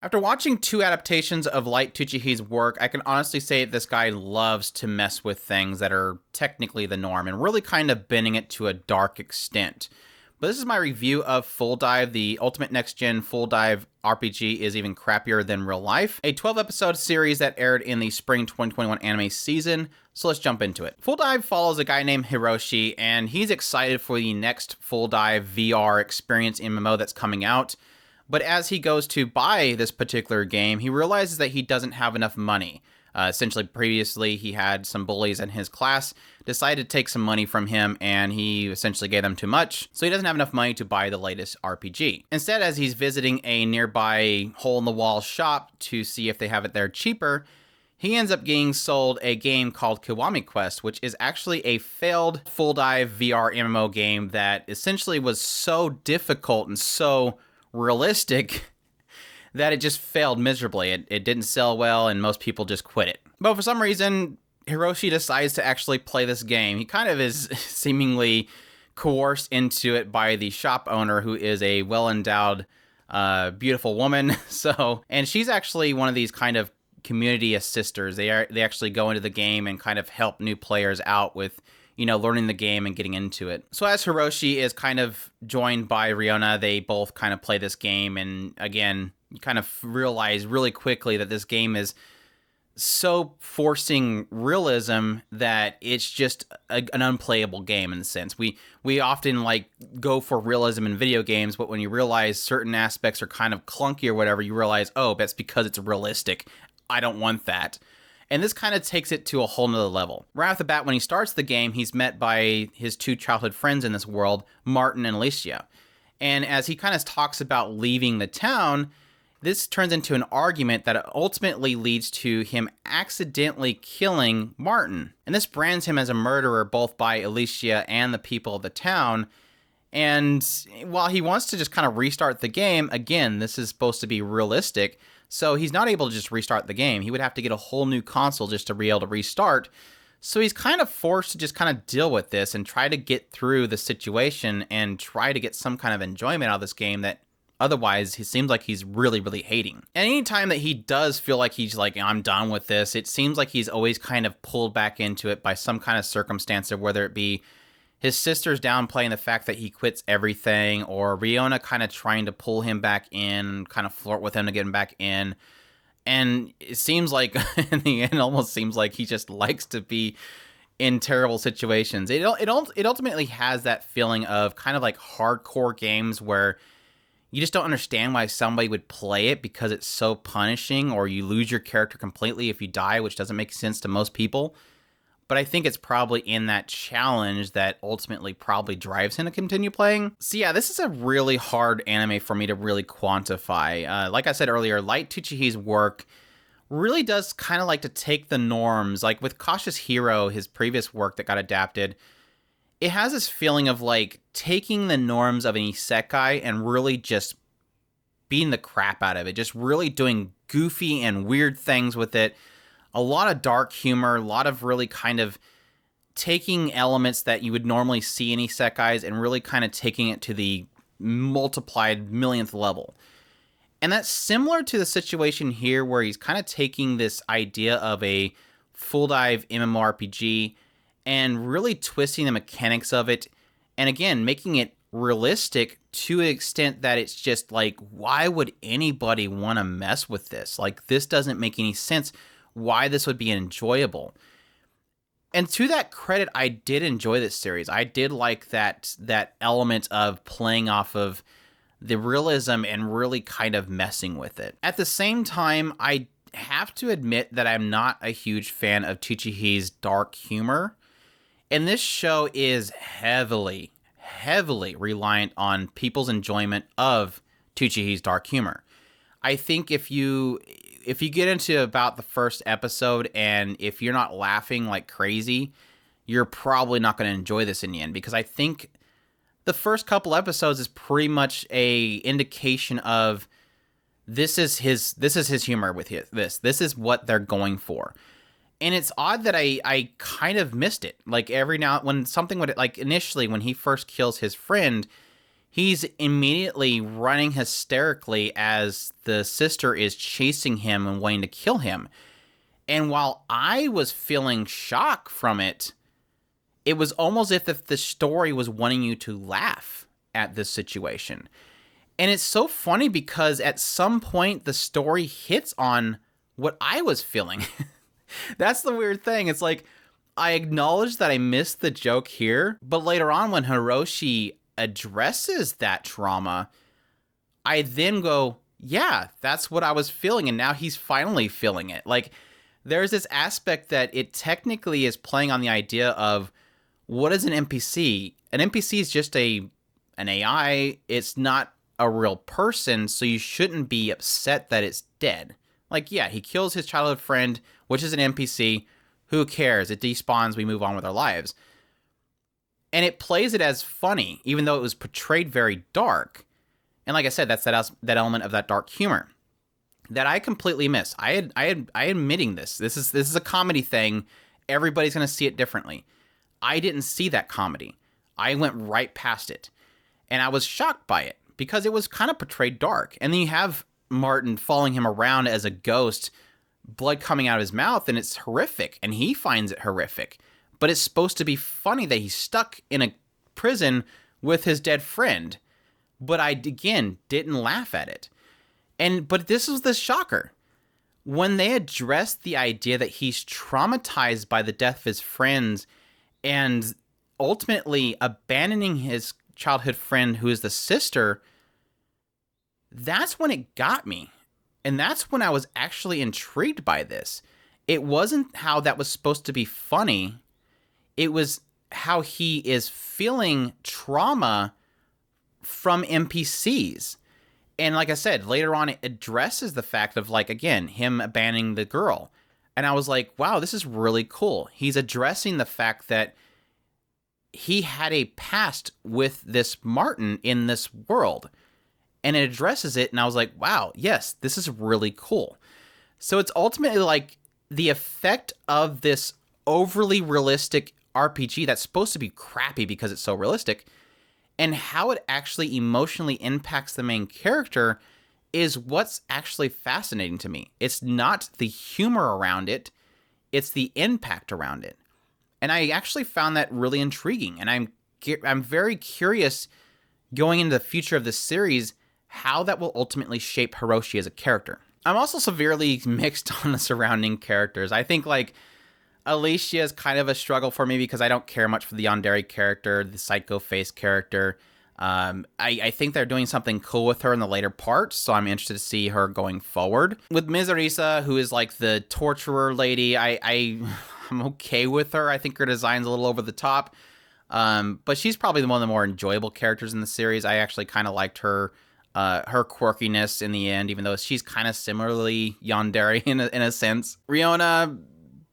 After watching 2 adaptations of Light Tsuchihi's work, I can honestly say this guy loves to mess with things that are technically the norm and really kind of bending it to a dark extent. But this is my review of Full Dive. The Ultimate Next Gen Full Dive RPG is even crappier than real life. A 12-episode series that aired in the spring 2021 anime season. So let's jump into it. Full Dive follows a guy named Hiroshi, and he's excited for the next Full Dive VR experience MMO that's coming out. But as he goes to buy this particular game, he realizes that he doesn't have enough money. Essentially, previously, he had some bullies in his class, decided to take some money from him, and he essentially gave them too much, so he doesn't have enough money to buy the latest RPG. Instead, as he's visiting a nearby hole-in-the-wall shop to see if they have it there cheaper, he ends up getting sold a game called Kiwami Quest, which is actually a failed Full Dive VR MMO game that essentially was so difficult and so realistic that it just failed miserably. It didn't sell well, and most people just quit it. But for some reason, Hiroshi decides to actually play this game. He kind of is seemingly coerced into it by the shop owner, who is a well-endowed, beautiful woman. And she's actually one of these kind of community assisters. They actually go into the game and kind of help new players out with, learning the game and getting into it. So as Hiroshi is kind of joined by Riona, they both kind of play this game. And again, you kind of realize really quickly that this game is so forcing realism that it's just an unplayable game in a sense. We often go for realism in video games, but when you realize certain aspects are kind of clunky or whatever, you realize, oh, that's because it's realistic. I don't want that. And this kind of takes it to a whole nother level. Right off the bat, when he starts the game, he's met by his 2 childhood friends in this world, Martin and Alicia. And as he kind of talks about leaving the town, this turns into an argument that ultimately leads to him accidentally killing Martin. And this brands him as a murderer both by Alicia and the people of the town. And while he wants to just kind of restart the game, again, this is supposed to be realistic, so he's not able to just restart the game. He would have to get a whole new console just to be able to restart. So he's kind of forced to just kind of deal with this and try to get through the situation and try to get some kind of enjoyment out of this game that otherwise he seems like he's really, really hating. And anytime that he does feel like he's like, I'm done with this, it seems like he's always kind of pulled back into it by some kind of circumstance, or whether it be his sister's downplaying the fact that he quits everything, or Riona kind of trying to pull him back in, kind of flirt with him to get him back in. And it seems like, in the end, almost seems like he just likes to be in terrible situations. It ultimately has that feeling of kind of like hardcore games where you just don't understand why somebody would play it because it's so punishing, or you lose your character completely if you die, which doesn't make sense to most people. But I think it's probably in that challenge that ultimately probably drives him to continue playing. So yeah, this is a really hard anime for me to really quantify. Like I said earlier, Light Tsuchihi's work really does kind of like to take the norms. Like with Cautious Hero, his previous work that got adapted, it has this feeling of like taking the norms of an isekai and really just beating the crap out of it. Just really doing goofy and weird things with it. A lot of dark humor, a lot of really kind of taking elements that you would normally see in isekais and really kind of taking it to the multiplied millionth level. And that's similar to the situation here where he's kind of taking this idea of a full dive MMORPG and really twisting the mechanics of it. And again, making it realistic to an extent that it's just like, why would anybody want to mess with this? Like, this doesn't make any sense. Why this would be enjoyable. And to that credit, I did enjoy this series. I did like that element of playing off of the realism and really kind of messing with it. At the same time, I have to admit that I'm not a huge fan of Tsuchihi's dark humor. And this show is heavily reliant on people's enjoyment of Tsuchihi's dark humor. I think if you get into about the first episode and if you're not laughing like crazy, you're probably not going to enjoy this in the end, because I think the first couple episodes is pretty much a indication of this is his humor with this. This is what they're going for. And it's odd that I kind of missed it. Like every now when something would, like initially when he first kills his friend, He's immediately running hysterically as the sister is chasing him and wanting to kill him. And while I was feeling shock from it, it was almost as if the story was wanting you to laugh at this situation. And it's so funny because at some point the story hits on what I was feeling. That's the weird thing. It's like, I acknowledge that I missed the joke here, but later on when Hiroshi addresses that trauma, I then go, yeah, that's what I was feeling, and now he's finally feeling it. Like, there's this aspect that it technically is playing on the idea of, what is an NPC? An NPC is just an AI. It's not a real person, so you shouldn't be upset that it's dead. Like, yeah, he kills his childhood friend, which is an NPC. Who cares? It despawns, we move on with our lives. And it plays it as funny, even though it was portrayed very dark. And like I said, that's that element of that dark humor that I completely miss. I admitting this. This is a comedy thing. Everybody's going to see it differently. I didn't see that comedy. I went right past it. And I was shocked by it because it was kind of portrayed dark. And then you have Martin following him around as a ghost, blood coming out of his mouth, and it's horrific, and he finds it horrific. But it's supposed to be funny that he's stuck in a prison with his dead friend. But I, again, didn't laugh at it. But this was the shocker. When they addressed the idea that he's traumatized by the death of his friends and ultimately abandoning his childhood friend, who is the sister, that's when it got me. And that's when I was actually intrigued by this. It wasn't how that was supposed to be funny. It was how he is feeling trauma from NPCs. And like I said, later on, it addresses the fact of, like, again, him abandoning the girl. And I was like, wow, this is really cool. He's addressing the fact that he had a past with this Martin in this world. And it addresses it, and I was like, wow, yes, this is really cool. So it's ultimately like the effect of this overly realistic RPG that's supposed to be crappy because it's so realistic, and how it actually emotionally impacts the main character is what's actually fascinating to me. It's not the humor around it, it's the impact around it. And I actually found that really intriguing, and I'm very curious going into the future of this series how that will ultimately shape Hiroshi as a character. I'm also severely mixed on the surrounding characters. I think, like, Alicia is kind of a struggle for me because I don't care much for the yandere character, the psycho face character. I think they're doing something cool with her in the later parts, so I'm interested to see her going forward. With Mizurisa, who is like the torturer lady, I'm okay with her. I think her design's a little over the top, but she's probably one of the more enjoyable characters in the series. I actually kind of liked her quirkiness in the end, even though she's kind of similarly yandere in a sense. Riona,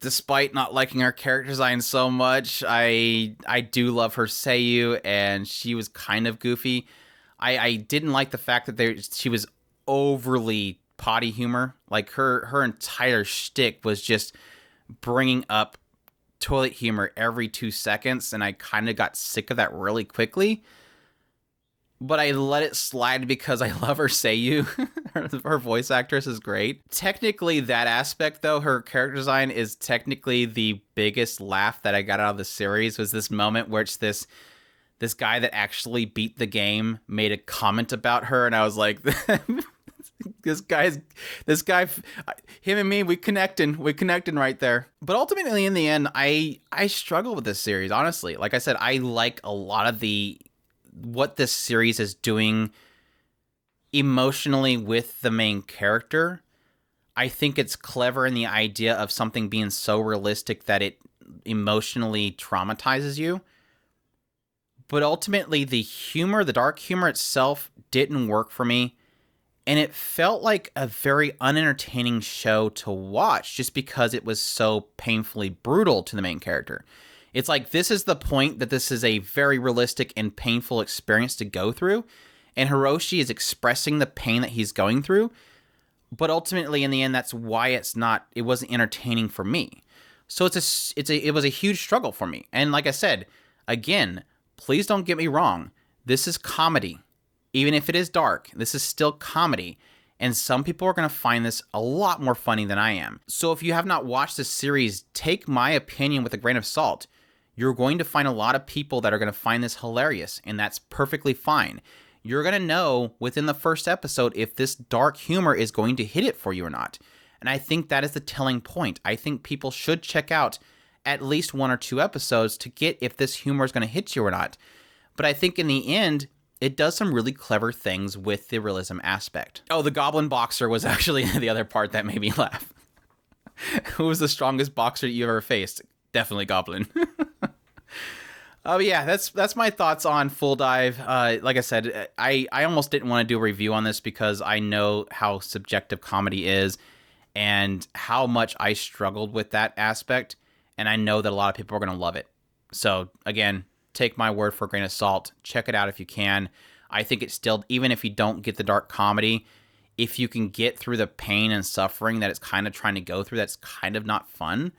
despite not liking her character design so much, I do love her seiyuu, and she was kind of goofy. I didn't like the fact that she was overly potty humor. Like, her entire shtick was just bringing up toilet humor every 2 seconds, and I kind of got sick of that really quickly. But I let it slide because I love her seiyuu. Her voice actress is great. Technically, that aspect, though, her character design is technically the biggest laugh that I got out of the series, was this moment where it's this guy that actually beat the game made a comment about her, and I was like, this guy, him and me, we connecting right there. But ultimately, in the end, I struggle with this series, honestly. Like I said, I like a lot of what this series is doing emotionally with the main character. I think it's clever in the idea of something being so realistic that it emotionally traumatizes you. But ultimately, the humor, the dark humor itself, didn't work for me. And it felt like a very unentertaining show to watch just because it was so painfully brutal to the main character. It's like, this is the point that this is a very realistic and painful experience to go through, and Hiroshi is expressing the pain that he's going through, but ultimately, in the end, that's why it wasn't entertaining for me. So it was a huge struggle for me. And like I said, again, please don't get me wrong, this is comedy. Even if it is dark, this is still comedy. And some people are going to find this a lot more funny than I am. So if you have not watched this series, take my opinion with a grain of salt. You're going to find a lot of people that are going to find this hilarious, and that's perfectly fine. You're going to know within the first episode if this dark humor is going to hit it for you or not. And I think that is the telling point. I think people should check out at least 1 or 2 episodes to get if this humor is going to hit you or not. But I think in the end, it does some really clever things with the realism aspect. Oh, the Goblin Boxer was actually the other part that made me laugh. Who was the strongest boxer you ever faced? Definitely Goblin. Oh yeah, that's my thoughts on Full Dive. Like I said, I almost didn't want to do a review on this because I know how subjective comedy is and how much I struggled with that aspect, and I know that a lot of people are going to love it. So again, take my word for a grain of salt. Check it out if you can. I think it's still, even if you don't get the dark comedy, if you can get through the pain and suffering that it's kind of trying to go through, that's kind of not fun.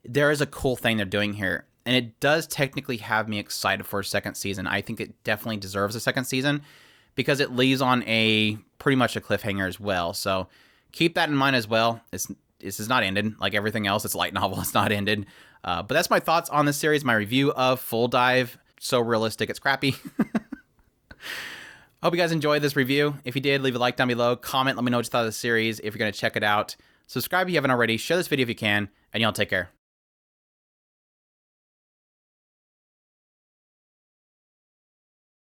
There is a cool thing they're doing here. And it does technically have me excited for a second season. I think it definitely deserves a second season because it leaves on a pretty much a cliffhanger as well. So keep that in mind as well. This is not ended like everything else. It's a light novel. It's not ended. But that's my thoughts on this series, my review of Full Dive. So realistic, it's crappy. Hope you guys enjoyed this review. If you did, leave a like down below. Comment, let me know what you thought of the series. If you're going to check it out, subscribe if you haven't already. Share this video if you can. And y'all take care.